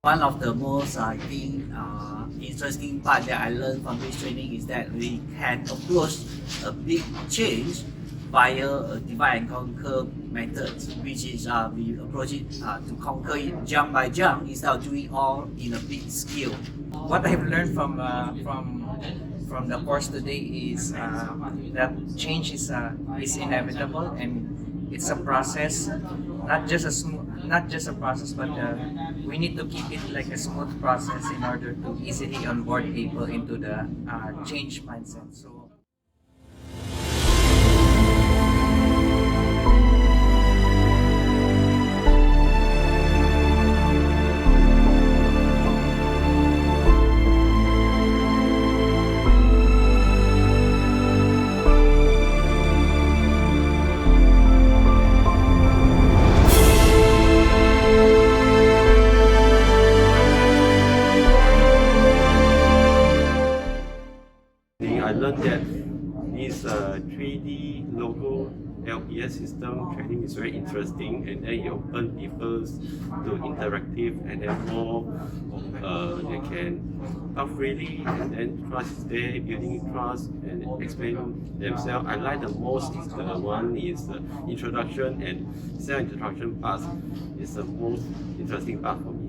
One of the most, I think, interesting part that I learned from this training is that we can approach a big change via a divide and conquer method, which is we approach it to conquer it jump by jump instead of doing all in a big scale. What I've learned from the course today is that change is inevitable, and it's a process, not just a process, but we need to keep it like a smooth process in order to easily onboard people into the change mindset. So. I learned that this 3D logo LPS system training is very interesting, and then it opens people to interactive, and then more they can talk freely, and then trust is there, building trust and explain themselves. I like the most is the one is the introduction and self-introduction part is the most interesting part for me.